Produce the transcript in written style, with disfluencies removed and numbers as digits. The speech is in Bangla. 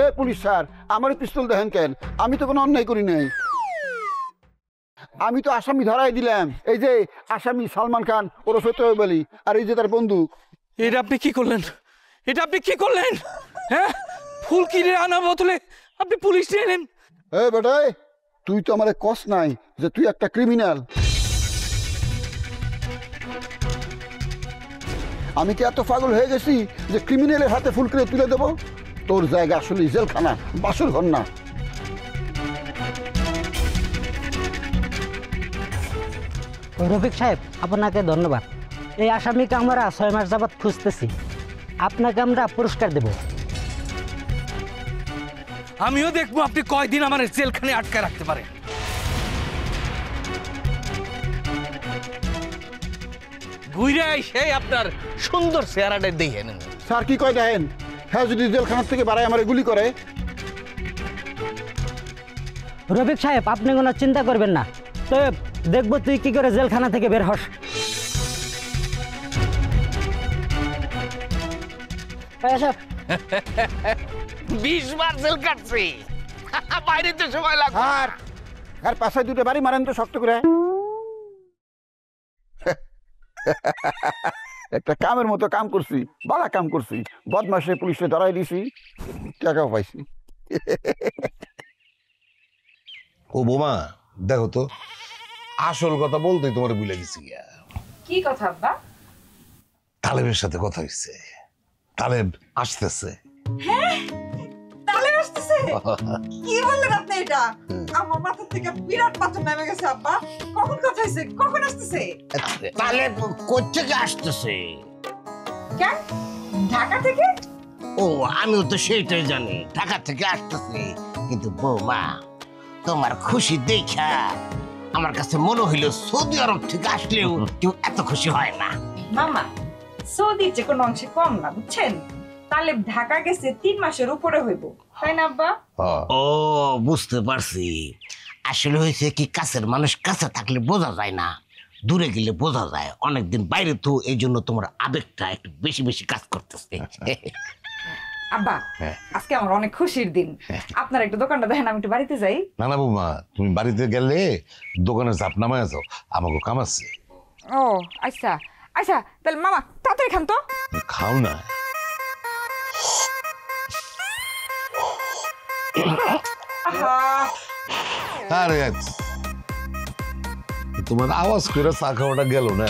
এ পুলিশ স্যার, আমার পিস্তল দেখেন কেন? আমি তো কোনো অন্যায় করি নাই। আমি তো আসামি ধরাই দিলাম। এই যে আসামি সালমান খান ওরফে তৈয়ব আলী, আর এই যে তার বন্দুক। এটা আপনি কি করলেন? এটা আপনি কি করলেন? হ্যাঁ, ফুল কিনে আনা বদলে আপনি পুলিশ নিয়ে এলেন। এ বেটাই, তুই তো আমার কস নাই যে তুই একটা ক্রিমিনাল। আমি কি এত পাগল হয়ে গেছি যে ক্রিমিনালের হাতে ফুল করে তুলে দেবো? তোর জায়গা আসলে জেলখানা, বাসর ঘর না। রফিক সাহেব, আপনাকে ধন্যবাদ। এই আসামিকে আমরা 6 মাস যাবৎ খুঁজতেছি। আপনাকে আমরা পুরস্কার দেব। আমিও দেখবো আপনি কয়দিন আমার জেলখানে আটকে রাখতে পারেন। ঘুরে এসে আপনার সুন্দর চেহারাটা দেখে নেন। স্যার কি কয় দেখেন? হ্যাঁ, যদি জেলখানার থেকে বাড়ায় আমার গুলি করে। রফিক সাহেব, আপনি কোনো চিন্তা করবেন না। তো দেখবো তুই কি করে জেলখানা থেকে বের হস। 20 বার জেল কাটছি, বাইরে তো সময় লাগবে। আর পাশে দুটো বাড়ি মারেন তো শক্ত করে। একটা কামের মতো কাম করছি, বালা কাম করছি। বদমাসে পুলিশে ধরাই দিছি, টাকাও পাইছি। ও বোমা, দেখো তো, আসল কথা বলতেই তোমার ভুলে গেছি। কি কথা আব্বা? তালেবের সাথে কথা হয়েছে। তালেব আসতেছে। হ্যাঁ, তালেব আসতেছে? কি বললেন আপনি এটা? আমার মাথা থেকে বিরাট পাথর নেমে গেছে আব্বা। কখন কথা হয়েছে? কখন আসতেছে? তালেব কোত্থেকে আসতেছে? কেন, ঢাকা থেকে? ও, আমিও তো সেইটাই জানি, ঢাকা থেকে আসতেছে। কিন্তু বৌমা, তোমার খুশি দেখা আমার কাছে মনে হইল সৌদি আরব থেকে আসলেও কেউ এত খুশি হয় না। মামা, সৌদির যে কোনো অংশে কম না, বুঝছেন? তালেব ঢাকা গেছে 3 মাসের উপরে হইব, তাই না আব্বা? ও, বুঝতে পারছি। আসলে হয়েছে কি, কাছের মানুষ কাছে থাকলে বোঝা যায় না, দূরে গেলে বোঝা যায়। অনেকদিন বাইরে তো, এই জন্য তোমার আবেগটা একটু বেশি বেশি কাজ করতেছে। আব্বা, আজকে আমার অনেক খুশির দিন। আপনার একটু দোকানটা দেখেন, আমি একটু বাড়িতে যাই। না না বৌমা, তুমি বাড়িতে গেলে দোকানের চাপ নামায় যাও, আমাকে কাম আছে। ও আচ্ছা আচ্ছা, তাহলে মামা তাড়াতাড়ি খান তো। খাও না। আরে তোমার আওয়াজ করে চা খাওয়াটা গেল না।